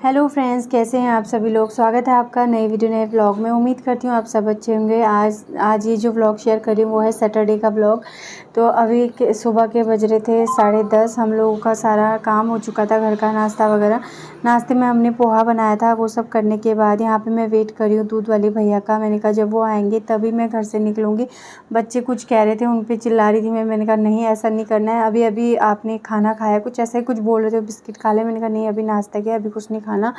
Hello friends, कैसे हैं आप सभी लोग। स्वागत है आपका नई वीडियो नए व्लॉग में। उम्मीद करती हूँ आप सब अच्छे होंगे। आज ये जो व्लॉग शेयर कर रही हूँ वो है सैटरडे का व्लॉग। तो अभी सुबह के बज रहे थे 10:30। हम लोगों का सारा काम हो चुका था, घर का नाश्ता वगैरह। नाश्ते में हमने पोहा बनाया था। वो सब करने के बाद यहाँ पे मैं वेट कर रही हूँ दूध वाले भैया का। मैंने कहा जब वो आएंगे तभी मैं घर से निकलूँगी। बच्चे कुछ कह रहे थे, उन पर चिल्ला रही थी मैंने कहा नहीं, ऐसा नहीं करना है। अभी अभी आपने खाना खाया, कुछ ऐसे कुछ बोल रहे थे, बिस्किट खा ले। मैंने कहा नहीं, अभी नाश्ता किया, अभी कुछ नहीं खाना।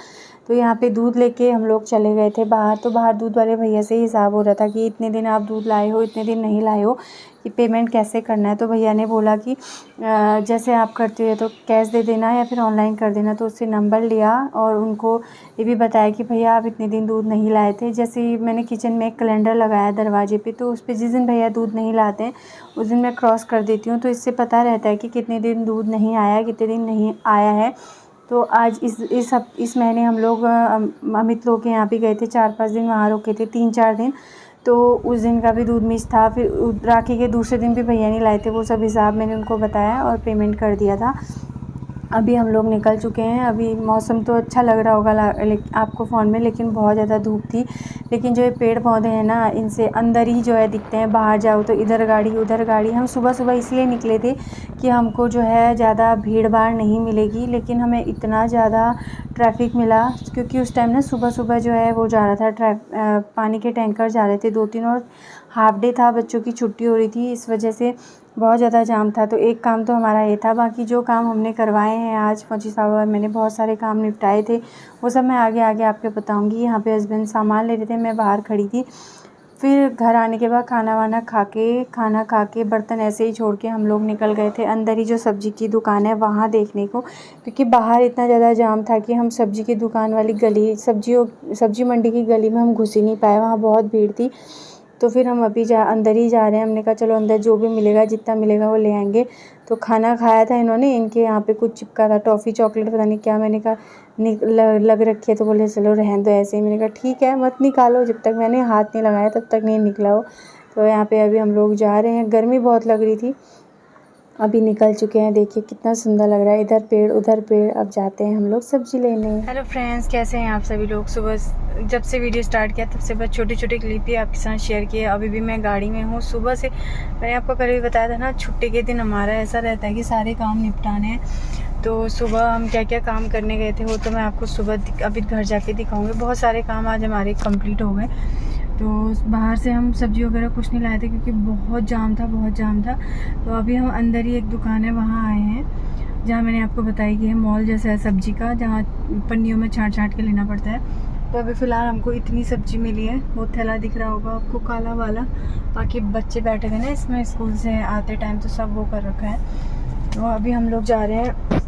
तो यहाँ पे दूध लेके हम लोग चले गए थे बाहर। तो बाहर दूध वाले भैया से हिसाब हो रहा था कि इतने दिन आप दूध लाए हो, इतने दिन नहीं लाए हो, कि पेमेंट कैसे करना है। तो भैया ने बोला कि जैसे आप करते हो तो कैश दे देना या फिर ऑनलाइन कर देना। तो उससे नंबर लिया और उनको ये भी बताया कि भैया आप इतने दिन दूध नहीं लाए थे। जैसे ही मैंने किचन में एक कैलेंडर लगाया दरवाजे पे, तो उस पर जिस दिन भैया दूध नहीं लाते हैं उस दिन मैं क्रॉस कर देती हूँ। तो इससे पता रहता है कि कितने दिन दूध नहीं आया, कितने दिन नहीं आया है। तो आज इस महीने हम लोग अमित लोग के यहाँ पे गए थे, 4-5 दिन वहाँ रुके थे, 3-4 दिन। तो उस दिन का भी दूध मिस था। फिर राखी के दूसरे दिन भी भैया नहीं लाए थे। वो सब हिसाब मैंने उनको बताया और पेमेंट कर दिया था। अभी हम लोग निकल चुके हैं। अभी मौसम तो अच्छा लग रहा होगा आपको फ़ोन में, लेकिन बहुत ज़्यादा धूप थी। लेकिन जो ये पेड़ पौधे हैं ना, इनसे अंदर ही जो है दिखते हैं। बाहर जाओ तो इधर गाड़ी उधर गाड़ी। हम सुबह सुबह इसलिए निकले थे कि हमको जो है ज़्यादा भीड़ भाड़ नहीं मिलेगी, लेकिन हमें इतना ज़्यादा ट्रैफिक मिला क्योंकि उस टाइम ना सुबह सुबह जो है वो जा रहा था, पानी के टैंकर जा रहे थे 2-3, और हाफ डे था, बच्चों की छुट्टी हो रही थी। इस वजह से बहुत ज़्यादा जाम था। तो एक काम तो हमारा ये था। बाकी जो काम हमने करवाए हैं आज पहुँची साहब, मैंने बहुत सारे काम निपटाए थे, वो सब मैं आगे आगे आपको बताऊंगी। यहाँ पे हस्बैंड सामान ले रहे थे, मैं बाहर खड़ी थी। फिर घर आने के बाद खाना खा के बर्तन ऐसे ही छोड़ के हम लोग निकल गए थे अंदर ही जो सब्ज़ी की दुकान है वहाँ देखने को, क्योंकि बाहर इतना ज़्यादा जाम था कि हम सब्ज़ी की दुकान वाली गली, सब्ज़ी मंडी की गली में हम घुस ही नहीं पाए, वहाँ बहुत भीड़ थी। तो फिर हम अभी अंदर ही जा रहे हैं। हमने कहा चलो अंदर जो भी मिलेगा, जितना मिलेगा वो ले आएंगे। तो खाना खाया था इन्होंने, इनके यहाँ पे कुछ चिपका था, टॉफ़ी चॉकलेट पता नहीं क्या। मैंने कहा लग रखी है, तो बोले चलो रहने दो ऐसे ही। मैंने कहा ठीक है, मत निकालो, जब तक मैंने हाथ नहीं लगाया तब तक नहीं निकला हो। तो यहाँ पे अभी हम लोग जा रहे हैं। गर्मी बहुत लग रही थी, अभी निकल चुके हैं। देखिए कितना सुंदर लग रहा है, इधर पेड़ उधर पेड़। अब जाते हैं हम लोग सब्जी लेने। हेलो फ्रेंड्स, कैसे हैं आप सभी लोग। सुबह जब से वीडियो स्टार्ट किया तब से बस छोटी छोटी क्लिप ही आपके साथ शेयर किए। अभी भी मैं गाड़ी में हूँ। सुबह से मैंने आपको कल भी बताया था ना, छुट्टी के दिन हमारा ऐसा रहता है कि सारे काम निपटाने हैं। तो सुबह हम क्या क्या काम करने गए थे वो तो मैं आपको सुबह अभी घर जाके दिखाऊँगी। बहुत सारे काम आज हमारे कम्प्लीट हो गए। तो बाहर से हम सब्ज़ी वगैरह कुछ नहीं लाए थे क्योंकि बहुत जाम था। तो अभी हम अंदर ही एक दुकान है वहाँ आए हैं, जहाँ मैंने आपको बताई कि है मॉल जैसा है सब्ज़ी का, जहाँ पन्नियों में छाट के लेना पड़ता है। तो अभी फ़िलहाल हमको इतनी सब्ज़ी मिली है। वो थैला दिख रहा होगा आपको काला वाला, बाकी बच्चे बैठे थे ना इसमें स्कूल से आते टाइम, तो सब वो कर रखा है। तो अभी हम लोग जा रहे हैं।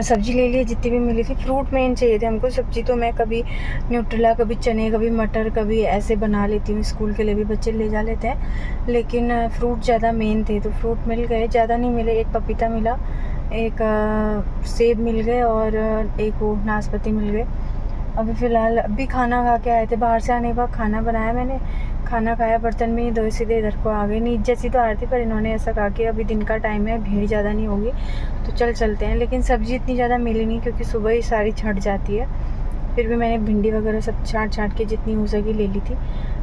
सब्ज़ी ले लिए जितनी भी मिली थी। फ्रूट मेन चाहिए थे हमको। सब्ज़ी तो मैं कभी न्यूट्रेला, कभी चने, कभी मटर, कभी ऐसे बना लेती हूँ। स्कूल के लिए भी बच्चे ले जा लेते हैं, लेकिन फ्रूट ज़्यादा मेन थे। तो फ्रूट मिल गए, ज़्यादा नहीं मिले। एक पपीता मिला, एक सेब मिल गए और एक वो नाशपाती मिल गए। अभी फ़िलहाल अभी खाना खा के आए थे। बाहर से आने के बाद खाना बनाया मैंने, खाना खाया, बर्तन में ही धोए सीधे इधर को आ गए। नीचे जैसी तो आ रही थी, पर इन्होंने ऐसा कहा कि अभी दिन का टाइम है, भीड़ ज़्यादा नहीं होगी तो चलते हैं। लेकिन सब्ज़ी इतनी ज़्यादा मिली नहीं क्योंकि सुबह ही सारी छट जाती है। फिर भी मैंने भिंडी वगैरह सब छाट के जितनी हो सकी ले ली थी।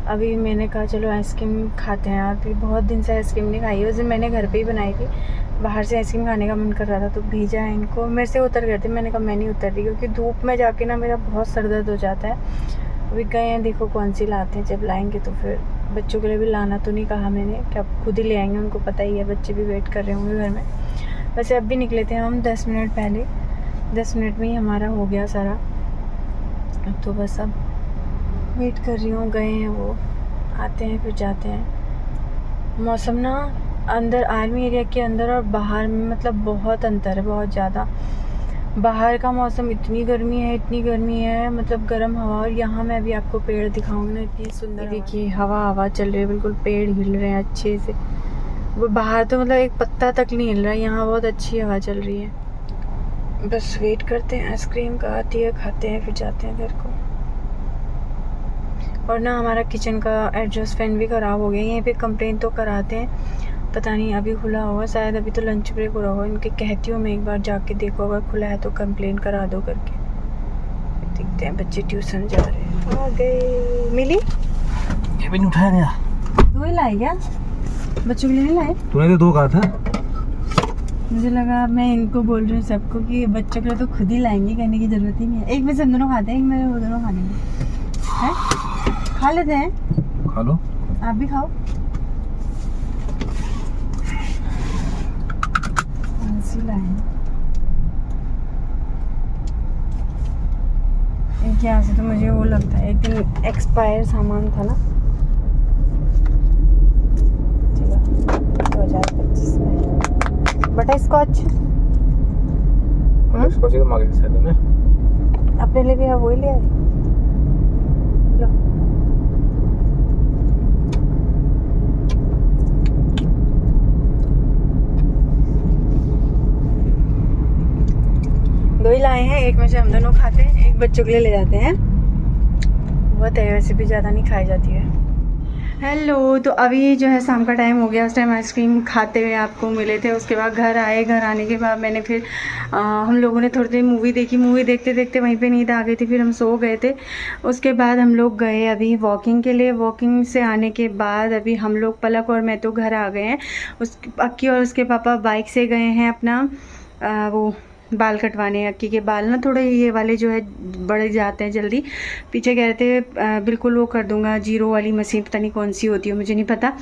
अभी मैंने कहा चलो आइसक्रीम खाते हैं यार, फिर बहुत दिन से आइसक्रीम नहीं खाई है। उस दिन मैंने घर पे ही बनाई थी। बाहर से आइसक्रीम खाने का मन कर रहा था तो भेजा है इनको। मेरे से उतर गए थे, मैंने कहा मैं नहीं उतर रही क्योंकि धूप में जाके ना मेरा बहुत सर दर्द हो जाता है। अभी गए हैं, देखो कौन सी लाते हैं। जब लाएंगे तो फिर बच्चों के लिए भी लाना तो नहीं कहा मैंने, क्या खुद ही ले आएंगे, उनको पता ही है, बच्चे भी वेट कर रहे होंगे घर में। वैसे अब भी निकले थे हम 10 मिनट पहले, 10 मिनट में ही हमारा हो गया सारा। अब तो बस अब वेट कर रही हूँ। गए हैं वो, आते हैं फिर जाते हैं। मौसम ना अंदर आर्मी एरिया के अंदर और बाहर में मतलब बहुत अंतर है, बहुत ज़्यादा। बाहर का मौसम इतनी गर्मी है मतलब गर्म हवा। और यहाँ मैं अभी आपको पेड़ दिखाऊंगी ना, इतनी सुंदर। देखिए हवा चल रही है, बिल्कुल पेड़ हिल रहे हैं अच्छे से। वो बाहर तो मतलब एक पत्ता तक नहीं हिल रहा है, यहाँ बहुत अच्छी हवा चल रही है। बस वेट करते हैं आइसक्रीम का, आती है, खाते हैं, फिर जाते हैं घर को। और ना हमारा किचन का एडजस्ट फैन भी ख़राब हो गया। यहीं पे कंप्लेन तो कराते हैं, पता नहीं अभी खुला होगा शायद, अभी तो लंच ब्रेक हो रहा होगा। इनके कहती हूँ मैं एक बार जाके देखो, अगर खुला है तो कंप्लेन करा दो करके। देखते हैं, बच्चे ट्यूशन जा रहे हैं। आ गए। मिली ये भी नहीं उठाया गया। दो ही लाए क्या? बच्चों के लिए नहीं लाए? तूने तो 2 कहा था। मुझे लगा मैं इनको बोल रही हूँ सबको कि बच्चों के लिए तो खुद ही लाएंगे, कहने की जरूरत ही नहीं है। एक में से हम दोनों खाते हैं, एक में वो दोनों खा लेंगे। हैं? खा लेते हैं। खा लो, आप भी खाओ। एक यहाँ से तो मुझे वो लगता है एक दिन एक्सपायर सामान था ना। चलो 2025 में बटर स्कॉच। स्कॉच तो मांगे थे तुमने। अपने लिए भी है, वही ले आए। लो दो ही लाए हैं, एक में से हम दोनों खाते हैं, एक बच्चों के लिए ले जाते हैं। बहुत है, वैसे भी ज़्यादा नहीं खाई जाती है। हेलो, तो अभी जो है शाम का टाइम हो गया। उस टाइम आइसक्रीम खाते हुए आपको मिले थे। उसके बाद घर आए, घर आने के बाद मैंने फिर हम लोगों ने थोड़ी देर मूवी देखी। मूवी देखते देखते वहीं पे नींद आ गई थी, फिर हम सो गए थे। उसके बाद हम लोग गए अभी वॉकिंग के लिए। वॉकिंग से आने के बाद अभी हम लोग, पलक और मैं तो घर आ गए हैं। अक्की और उसके पापा बाइक से गए हैं अपना वो बाल कटवाने। अक्की के बाल ना थोड़े ये वाले जो है बढ़ जाते हैं जल्दी। पीछे कह रहे थे बिल्कुल वो कर दूंगा, जीरो वाली मशीन, पता नहीं कौन सी होती है, मुझे नहीं पता।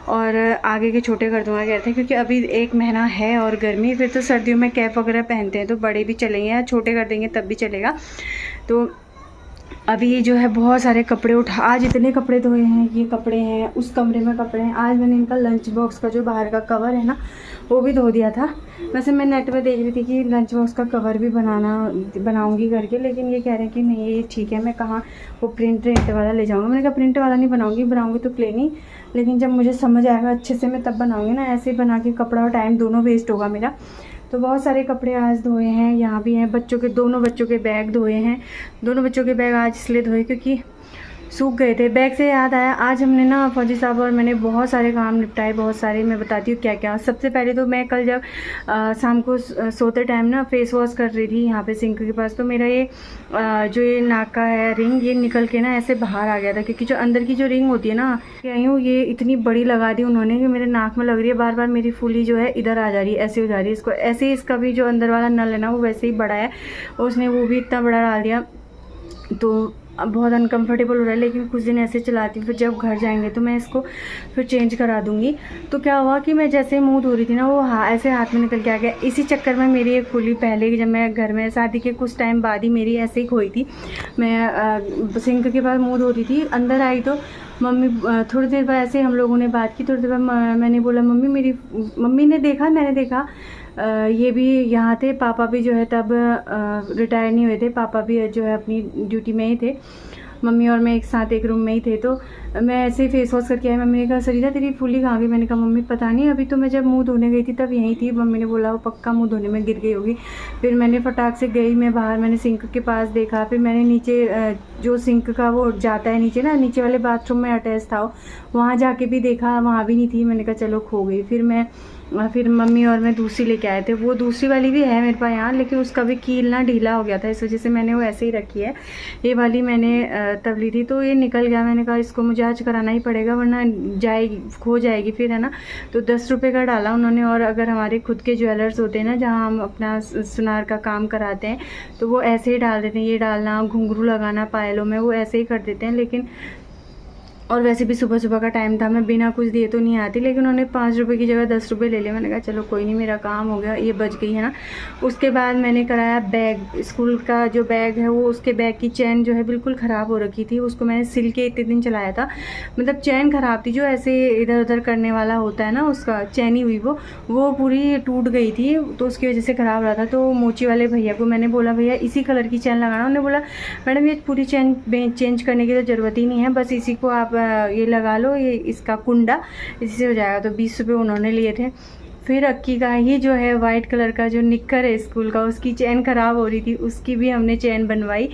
और आगे के छोटे कर दूंगा कह रहे थे, क्योंकि अभी 1 महीना है और गर्मी, फिर तो सर्दियों में कैप वगैरह पहनते हैं तो बड़े भी चलेंगे, छोटे कर देंगे तब भी चलेगा। तो अभी जो है बहुत सारे कपड़े आज इतने कपड़े धोए हैं। ये कपड़े हैं, उस कमरे में कपड़े हैं। आज मैंने इनका लंच बॉक्स का जो बाहर का कवर है ना वो भी धो दिया था। वैसे मैं नेट पे देख रही थी कि लंच बॉक्स का कवर भी बनाऊंगी करके, लेकिन ये कह रहे हैं कि नहीं ये ठीक है। मैं कहाँ वो प्रिंट वाला ले जाऊँगा। मैंने कहा प्रिंट वाला नहीं बनाऊँगी तो प्लेन ही, लेकिन जब मुझे समझ आएगा अच्छे से मैं तब बनाऊँगी ना। ऐसे ही बना के कपड़ा और टाइम दोनों वेस्ट होगा मेरा। तो बहुत सारे कपड़े आज धोए हैं। यहाँ भी हैं दोनों बच्चों के बैग धोए हैं। दोनों बच्चों के बैग आज इसलिए धोए क्योंकि सूख गए थे। बैग से याद आया, आज हमने ना फौजी साहब और मैंने बहुत सारे काम निपटाए, बहुत सारे। मैं बताती हूँ क्या क्या। सबसे पहले तो मैं कल जब शाम को सोते टाइम ना फेस वॉश कर रही थी यहाँ पे सिंक के पास, तो मेरा ये जो ये नाक का है रिंग, ये निकल के ना ऐसे बाहर आ गया था। क्योंकि जो अंदर की जो रिंग होती है ना, यूँ ये इतनी बड़ी लगा दी उन्होंने कि मेरे नाक में लग रही है। बार बार मेरी फूली जो है इधर आ जा रही है, ऐसे हो जा रही है। इसको ऐसे ही, इसका भी जो अंदर वाला नल है ना वो वैसे ही बड़ा है, उसने वो भी इतना बड़ा डाल दिया। तो अब बहुत अनकंफर्टेबल हो रहा है, लेकिन कुछ दिन ऐसे चलाती हूँ। फिर जब घर जाएंगे तो मैं इसको फिर चेंज करा दूँगी। तो क्या हुआ कि मैं जैसे मुंह धो रही थी ना, वो ऐसे हाथ में निकल के आ गया। इसी चक्कर में मेरी एक खुली, पहले जब मैं घर में शादी के कुछ टाइम बाद ही मेरी ऐसे ही खोई थी। मैं सिंक के पास मुँह धो रही थी, अंदर आई तो मम्मी थोड़ी देर बाद ऐसे हम लोगों ने बात की। थोड़ी देर बाद मैंने बोला मम्मी ने देखा, मैंने देखा ये भी यहाँ थे। पापा भी जो है तब रिटायर नहीं हुए थे, पापा भी जो है अपनी ड्यूटी में ही थे। मम्मी और मैं एक साथ एक रूम में ही थे। तो मैं ऐसे ही फेस वॉश करके आई। मम्मी ने कहा सरीता तेरी फूली कहाँ गई? मैंने कहा मम्मी पता नहीं, अभी तो मैं जब मुंह धोने गई थी तब यहीं थी। मम्मी ने बोला वो पक्का मुंह धोने में गिर गई होगी। फिर मैंने फटाक से गई, मैं बाहर, मैंने सिंक के पास देखा। फिर मैंने नीचे जो सिंक का वो जाता है नीचे ना, नीचे वाले बाथरूम में अटैच था, वहाँ जाके भी देखा, वहाँ भी नहीं थी। मैंने कहा चलो खो गई। फिर मम्मी और मैं दूसरी लेके आए थे। वो दूसरी वाली भी है मेरे पास यहाँ, लेकिन उसका भी कील ना ढीला हो गया था, इस वजह से मैंने वो ऐसे ही रखी है। ये वाली मैंने तब ली थी तो ये निकल गया। मैंने कहा इसको मुझे आज कराना ही पड़ेगा वरना खो जाएगी फिर, है ना। तो 10 रुपये का डाला उन्होंने। और अगर हमारे खुद के ज्वेलर्स होते हैं ना, जहाँ हम अपना सुनार का काम कराते हैं, तो वो ऐसे ही डाल देते हैं। ये डालना, घुंघरू लगाना पायलों में, वो ऐसे ही कर देते हैं। लेकिन और वैसे भी सुबह सुबह का टाइम था, मैं बिना कुछ दिए तो नहीं आती। लेकिन उन्होंने 5 रुपये की जगह 10 रुपये ले लिए। मैंने कहा चलो कोई नहीं, मेरा काम हो गया, ये बच गई, है ना। उसके बाद मैंने कराया बैग, स्कूल का जो बैग है वो, उसके बैग की चैन जो है बिल्कुल ख़राब हो रखी थी। उसको मैंने सिल के इतने दिन चलाया था, मतलब चैन ख़राब थी। जो ऐसे इधर उधर करने वाला होता है ना, उसका चैन ही हुई वो पूरी टूट गई थी, तो उसकी वजह से ख़राब रहा था। तो मोची वाले भैया को मैंने बोला भैया इसी कलर की चैन लगाना। उन्होंने बोला मैडम ये पूरी चैन चेंज करने की तो ज़रूरत ही नहीं है, बस इसी को आप ये लगा लो, ये इसका कुंडा, इसी से हो जाएगा। तो 20 रुपये उन्होंने लिए थे। फिर अक्की का ही जो है वाइट कलर का जो निक्कर है स्कूल का, उसकी चेन ख़राब हो रही थी, उसकी भी हमने चेन बनवाई।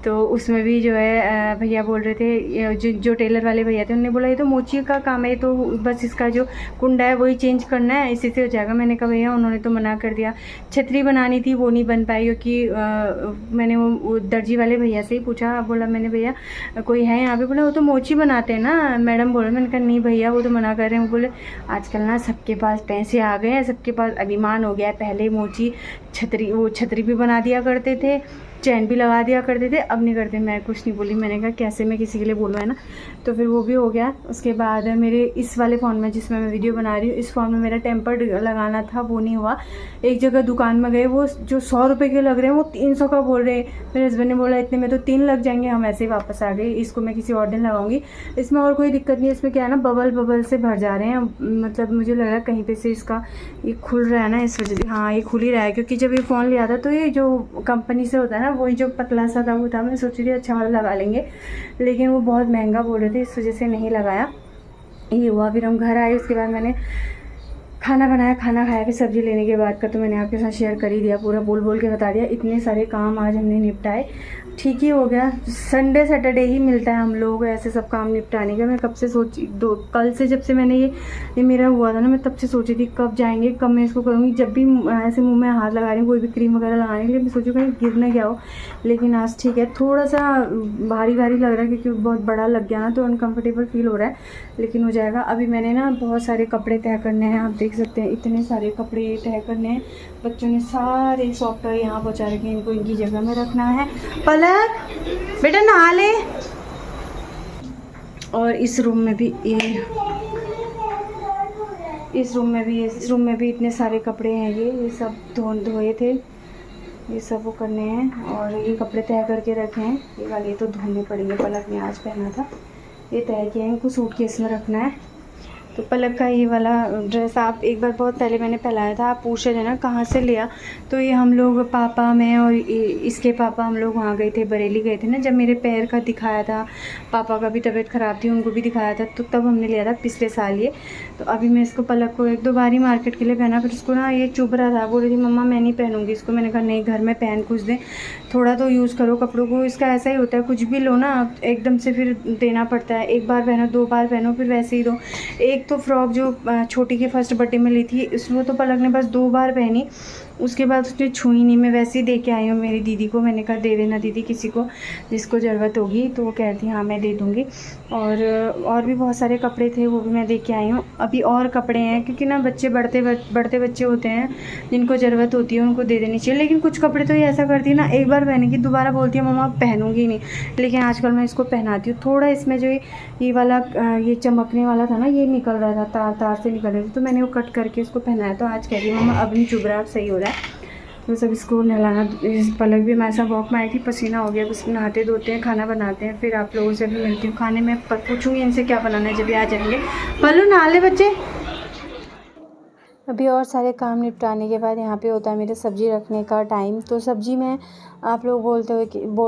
तो उसमें भी जो है भैया बोल रहे थे, जो टेलर वाले भैया थे, उन्होंने बोला ये तो मोची का काम है, तो बस इसका जो कुंडा है वही चेंज करना है, इसी से हो जाएगा। मैंने कहा भैया, उन्होंने तो मना कर दिया। छतरी बनानी थी, वो नहीं बन पाई, क्योंकि मैंने वो दर्जी वाले भैया से ही पूछा, बोला मैंने भैया कोई है यहाँ पे, बोला वो तो मोची बनाते हैं ना मैडम बोले। मैंने कहा नहीं भैया, वो तो मना कर रहे हैं। बोले आजकल ना सबके पास पैसे आ गए हैं, सबके पास अभिमान हो गया है, पहले मोची छतरी भी बना दिया करते थे, चैन भी लगा दिया करते थे, अब नहीं करते। मैं कुछ नहीं बोली, मैंने कहा कैसे मैं किसी के लिए बोलूँ, है ना। तो फिर वो भी हो गया। उसके बाद मेरे इस वाले फ़ोन में जिसमें मैं वीडियो बना रही हूँ, इस फ़ोन में मेरा टेम्पर्ड लगाना था, वो नहीं हुआ। एक जगह दुकान में गए, वो जो 100 रुपये के लग रहे हैं वो 300 का बोल रहे हैं। मेरे हस्बैंड ने बोला इतने में तो 3 लग जाएंगे, हम ऐसे ही वापस आ गए, इसको मैं किसी और दिन लगाऊंगी। इसमें और कोई दिक्कत नहीं है, इसमें क्या है ना, बबल से भर जा रहे हैं, मतलब मुझे लग रहा है कहीं पे से इसका ये खुल रहा है ना, इस वजह से। हाँ, ये खुल ही रहा है, क्योंकि जब ये फ़ोन लिया था तो ये जो कंपनी से होता है ना, वही जो पतला सा था वो था। मैं सोच रही थी अच्छा वाला लगा लेंगे, लेकिन वो बहुत महंगा बोल रहे थे, इस वजह से नहीं लगाया। ये हुआ। फिर हम घर आए, उसके बाद मैंने खाना बनाया, खाना खाया। फिर सब्ज़ी लेने के बाद का तो मैंने आपके साथ शेयर कर ही दिया, पूरा बोल के बता दिया। इतने सारे काम आज हमने निपटाए, ठीक ही हो गया। संडे सैटरडे ही मिलता है हम लोग ऐसे सब काम निपटाने का। मैं कब से सोची, कल से जब से मैंने ये मेरा हुआ था ना, मैं तब से सोची थी कब जाएंगे, कब मैं इसको करूँगी। जब भी ऐसे मुंह में हाथ लगा रही हूँ, कोई भी क्रीम वगैरह लगाने के लिए, मैं सोचूँ कहीं गिर ना गया हो। लेकिन आज ठीक है, थोड़ा सा भारी लग रहा है, क्योंकि बहुत बड़ा लग गया ना, तो अनकम्फर्टेबल फील हो रहा है, लेकिन हो जाएगा। अभी मैंने ना बहुत सारे कपड़े तय करने हैं, आप देख सकते हैं, इतने सारे कपड़े तय करने हैं। बच्चों ने सारे सॉफ्ट यहाँ पहुँचा रखे हैं, इनको इनकी जगह में रखना है। पलक बेटा नहा ले। और इस रूम में भी इस रूम में भी इतने सारे कपड़े हैं, ये सब धोए थे, ये सब वो करने हैं। और ये कपड़े तय करके रखे हैं, ये वाले तो धोने पड़ेंगे, पलक ने आज पहना था, ये तय किया है, इनको सूटकेस में रखना है। तो पलक का ये वाला ड्रेस आप एक बार बहुत पहले मैंने पहनाया था, आप पूछ रहे थे ना कहाँ से लिया। तो ये हम लोग पापा, मैं और इसके पापा, हम लोग वहाँ गए थे, बरेली गए थे ना, जब मेरे पैर का दिखाया था, पापा का भी तबीयत ख़राब थी, उनको भी दिखाया था, तो तब हमने लिया था पिछले साल ये। तो अभी मैं इसको पलक को 1-2 बार ही मार्केट के लिए पहना, फिर उसको ना ये चुभ रहा था, बोल रही थी मम्मा मैं नहीं पहनूंगी इसको। मैंने कहा नहीं, घर में पहन कुछ दें, थोड़ा तो यूज़ करो कपड़ों को। इसका ऐसा ही होता है, कुछ भी लो ना एकदम से फिर देना पड़ता है, 1 बार पहनो, 2 बार पहनो, फिर वैसे ही दो। एक तो फ्रॉक जो छोटी के फर्स्ट बर्थडे में ली थी, उसमें तो पलक ने बस 2 बार पहनी, उसके बाद उसने छुई नहीं। मैं वैसे ही दे के आई हूँ मेरी दीदी को, मैंने कहा दे देना दीदी किसी को जिसको ज़रूरत होगी, तो वो कहती हाँ मैं दे दूँगी। और भी बहुत सारे कपड़े थे, वो भी मैं दे के आई हूँ। अभी और कपड़े हैं, क्योंकि ना बच्चे बढ़ते बच्चे होते हैं, जिनको ज़रूरत होती है उनको दे देनी चाहिए। लेकिन कुछ कपड़े तो ये ऐसा करती है ना, एक बार पहनेगी दोबारा बोलती है मम्मा पहनूंगी नहीं। लेकिन आजकल मैं इसको पहनाती हूँ। थोड़ा इसमें जो ये वाला ये चमकने वाला था ना, ये निकल रहा था, तार से निकल रही थी, तो मैंने वो कट करके उसको पहनाया। तो आज कह रही मम्मा अब नहीं चुभ रहा, अब सही हो रहा है। तो सब इसको नहलाना। पलक भी मैं ऐसा वॉक में आई थी, पसीना हो गया, बस नहाते धोते हैं, खाना बनाते हैं, फिर आप लोगों से भी मिलती हूँ। खाने में पूछूंगी इनसे क्या बनाना है जब ये आ जाएंगे। पल्लू नहा ले बच्चे। अभी और सारे काम निपटाने के बाद यहाँ पे होता है मेरे सब्ज़ी रखने का टाइम। तो सब्ज़ी में आप लोग बोल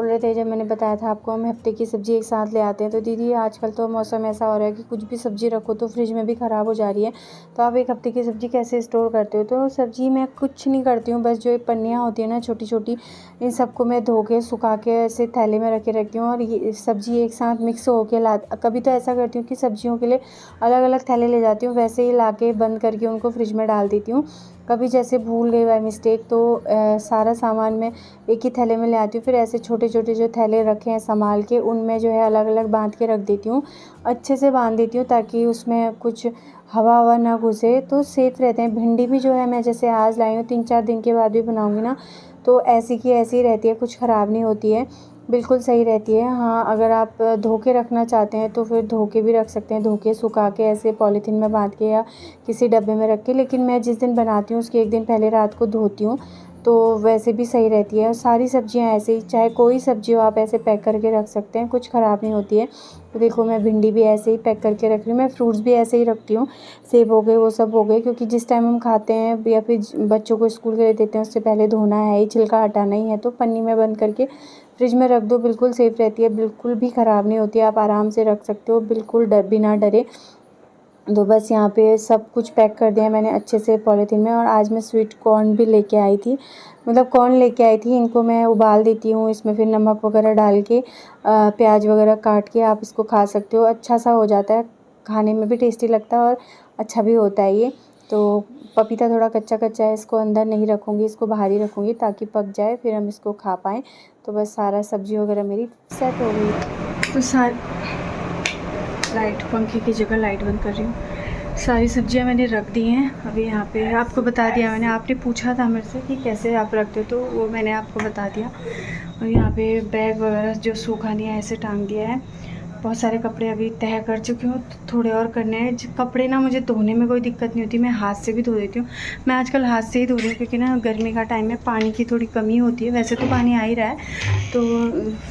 रहे थे, जब मैंने बताया था आपको हम हफ्ते की सब्ज़ी एक साथ ले आते हैं, तो दीदी आजकल तो मौसम ऐसा हो रहा है कि कुछ भी सब्ज़ी रखो तो फ्रिज में भी ख़राब हो जा रही है, तो आप एक हफ्ते की सब्ज़ी कैसे स्टोर करते हो। तो सब्ज़ी मैं कुछ नहीं करती हूँ, बस जो ये पन्नियाँ होती है ना छोटी छोटी, इन सबको मैं धो के सुखा के ऐसे थैले में रखे रखती हूँ, और ये सब्ज़ी एक साथ मिक्स हो के ला। कभी तो ऐसा करती हूँ कि सब्जियों के लिए अलग अलग थैले ले जाती हूँ, वैसे ही ला के बंद करके उनको फ्रिज में डाल देती हूँ। कभी जैसे भूल गई बाय मिस्टेक, तो सारा सामान मैं एक ही थैले में ले आती हूँ, फिर ऐसे छोटे छोटे जो थैले रखे हैं संभाल के, उनमें जो है अलग अलग बांध के रख देती हूँ, अच्छे से बांध देती हूँ, ताकि उसमें कुछ हवा ना घुसे, तो सेफ़ रहते हैं। भिंडी भी जो है मैं जैसे आज लाई हूँ, 3-4 दिन के बाद भी बनाऊँगी ना, तो ऐसी की ऐसी रहती है, कुछ ख़राब नहीं होती है, बिल्कुल सही रहती है। हाँ, अगर आप धो के रखना चाहते हैं तो फिर धो के भी रख सकते हैं, धो के सुखा के ऐसे पॉलीथीन में बांध के या किसी डब्बे में रख के। लेकिन मैं जिस दिन बनाती हूँ उसके 1 दिन पहले रात को धोती हूँ, तो वैसे भी सही रहती है। और सारी सब्जियाँ ऐसे ही, चाहे कोई सब्ज़ी हो आप ऐसे पैक करके रख सकते हैं, कुछ ख़राब नहीं होती है। तो देखो मैं भिंडी भी ऐसे ही पैक करके रख रही हूँ, मैं फ्रूट्स भी ऐसे ही रखती हूँ, सेब हो गए, वो सब हो गए, क्योंकि जिस टाइम हम खाते हैं या फिर बच्चों को स्कूल के लिए देते हैं उससे पहले धोना है ही, छिलका हटाना ही है, तो पन्नी में बंद करके फ्रिज में रख दो, बिल्कुल सेफ़ रहती है, बिल्कुल भी ख़राब नहीं होती है, आप आराम से रख सकते हो, बिल्कुल बिना डरे। तो बस यहाँ पे सब कुछ पैक कर दिया मैंने अच्छे से पॉलीथीन में। और आज मैं स्वीट कॉर्न भी लेके आई थी, मतलब कॉर्न लेके आई थी। इनको मैं उबाल देती हूँ, इसमें फिर नमक वगैरह डाल के प्याज वगैरह काट के आप इसको खा सकते हो। अच्छा सा हो जाता है, खाने में भी टेस्टी लगता है और अच्छा भी होता है ये। तो पपीता थोड़ा कच्चा कच्चा है, इसको अंदर नहीं रखूँगी, इसको बाहर ही रखूँगी ताकि पक जाए, फिर हम इसको खा पाएँ। तो बस सारा सब्ज़ी वगैरह मेरी सेट हो गई। तो लाइट, पंखे की जगह लाइट बंद कर रही हूँ। सारी सब्जियां मैंने रख दी हैं अभी यहाँ पे। आपको बता दिया मैंने, आपने पूछा था मेरे से कि कैसे आप रखते हो, तो वो मैंने आपको बता दिया। और यहाँ पे बैग वगैरह जो सूखा नहीं है ऐसे टांग दिया है। बहुत सारे कपड़े अभी तह कर चुकी हूँ, तो थोड़े और करने हैं। कपड़े ना मुझे धोने में कोई दिक्कत नहीं होती, मैं हाथ से भी धो देती हूँ। मैं आजकल हाथ से ही धो रही हूँ क्योंकि ना गर्मी का टाइम में पानी की थोड़ी कमी होती है। वैसे तो पानी आ ही रहा है, तो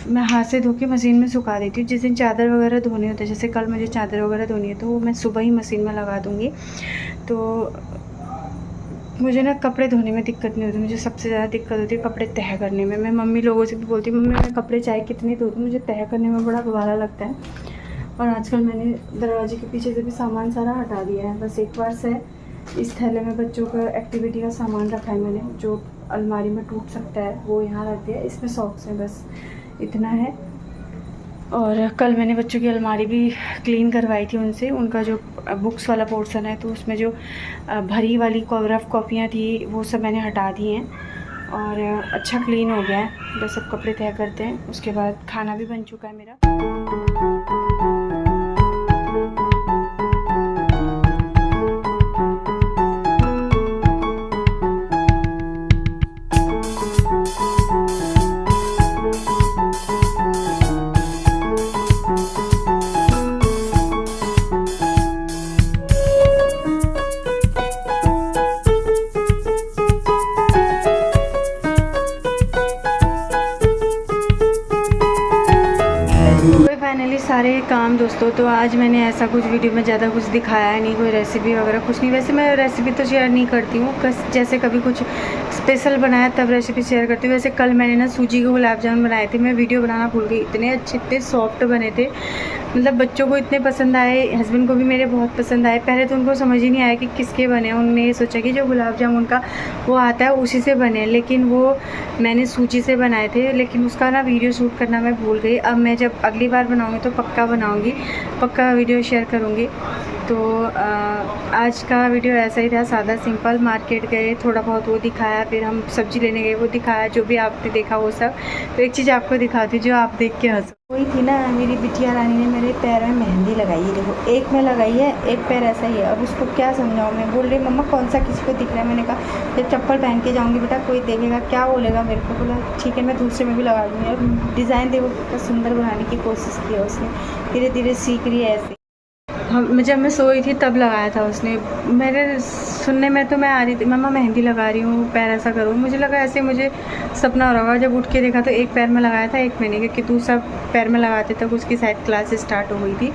मैं हाथ से धो के मशीन में सुखा देती हूँ। जिस दिन चादर वगैरह धोनी होती है, जैसे कल मुझे चादर वगैरह धोनी है, तो वो मैं सुबह ही मशीन में लगा दूँगी। तो मुझे ना कपड़े धोने में दिक्कत नहीं होती, मुझे सबसे ज़्यादा दिक्कत होती है कपड़े तह करने में। मैं मम्मी लोगों से भी बोलती हूँ, मम्मी मैं कपड़े चाहे कितने धो दूँ, मुझे तह करने में बड़ा बुरा लगता है। और आजकल मैंने दरवाजे के पीछे से भी सामान सारा हटा दिया है। बस एक बार से इस थैले में बच्चों का एक्टिविटी का सामान रखा है मैंने, जो अलमारी में टूट सकता है, वो यहाँ रख दिया। इसमें सॉक्स है, बस इतना है। और कल मैंने बच्चों की अलमारी भी क्लीन करवाई थी उनसे। उनका जो बुक्स वाला पोर्शन है, तो उसमें जो भरी वाली रफ कॉपियाँ थी वो सब मैंने हटा दी हैं और अच्छा क्लीन हो गया है। बस सब कपड़े तय करते हैं, उसके बाद खाना भी बन चुका है मेरा। फाइनली सारे काम दोस्तों। तो आज मैंने ऐसा कुछ वीडियो में ज़्यादा कुछ दिखाया है नहीं, कोई रेसिपी वगैरह कुछ नहीं। वैसे मैं रेसिपी तो शेयर नहीं करती हूँ, जैसे कभी कुछ स्पेशल बनाया तब रेसिपी शेयर करती हूँ। वैसे कल मैंने ना सूजी के गुलाब जामुन बनाए थे, मैं वीडियो बनाना भूल गई। इतने अच्छे, इतने सॉफ्ट बने थे, मतलब बच्चों को इतने पसंद आए, हस्बैंड को भी मेरे बहुत पसंद आए। पहले तो उनको समझ ही नहीं आया कि किसके बने। उन्होंने ये सोचा कि जो गुलाब जामुन का वो आता है उसी से बने, लेकिन वो मैंने सूजी से बनाए थे। लेकिन उसका ना वीडियो शूट करना मैं भूल गई। अब मैं जब अगली बार बनाऊँगी तो पक्का बनाऊँगी, पक्का वीडियो शेयर करूँगी। तो आज का वीडियो ऐसा ही था, सादा सिंपल। मार्केट गए, थोड़ा बहुत वो दिखाया, फिर हम सब्ज़ी लेने गए, वो दिखाया, जो भी आपने देखा वो सब। तो एक चीज़ आपको दिखाती जो आप देख के हंसो। वही थी ना, मेरी बिटिया रानी ने मेरे पैर में मेहंदी लगाई है। देखो, एक में लगाई है, एक पैर ऐसा ही है। अब उसको क्या समझाऊँ मैं? बोल रही मम्मा कौन सा किसी को दिख रहा है। मैंने कहा जब चप्पल पहन के जाऊँगी बेटा, कोई देखेगा क्या बोलेगा मेरे को। बोला ठीक है, मैं दूसरे में भी लगा दूँगी। और डिज़ाइन देखो कितना सुंदर बनाने की कोशिश की है उसने, धीरे धीरे सीख रही है ऐसे। जब मैं सोई थी तब लगाया था उसने। मेरे सुनने में तो मैं आ रही थी, मम्मा मेहंदी लगा रही हूँ, पैर ऐसा करो। मुझे लगा ऐसे मुझे सपना हो रहा होगा। जब उठ के देखा तो एक पैर में लगाया था, एक में नहीं, क्योंकि दूसरा पैर में लगाते तक उसकी शायद क्लास स्टार्ट हो गई थी।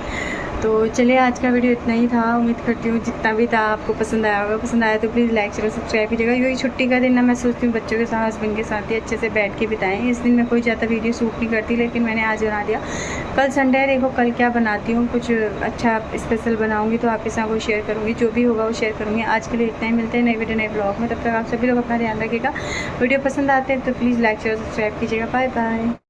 तो चलिए आज का वीडियो इतना ही था। उम्मीद करती हूँ जितना भी था आपको पसंद आया होगा। पसंद आया तो प्लीज़ लाइक शेयर सब्सक्राइब कीजिएगा। यही छुट्टी का दिन ना, मैं सोचती हूँ बच्चों के साथ, हस्बैंड के साथ ही अच्छे से बैठ के बिताएं। इस दिन मैं कोई ज़्यादा वीडियो शूट नहीं करती, लेकिन मैंने आज बना दिया। कल संडे है, देखो कल क्या बनाती हूँ, कुछ अच्छा स्पेशल बनाऊँगी तो आपके साथ वो शेयर करूँगी। जो भी होगा वो शेयर करूँगी। आज के लिए इतना ही, मिलते हैं नए वीडियो नए ब्लॉग में। तब तक आप सभी लोग अपना ध्यान रखिएगा। वीडियो पसंद आते हैं तो प्लीज़ लाइक शेयर सब्सक्राइब कीजिएगा। Bye bye.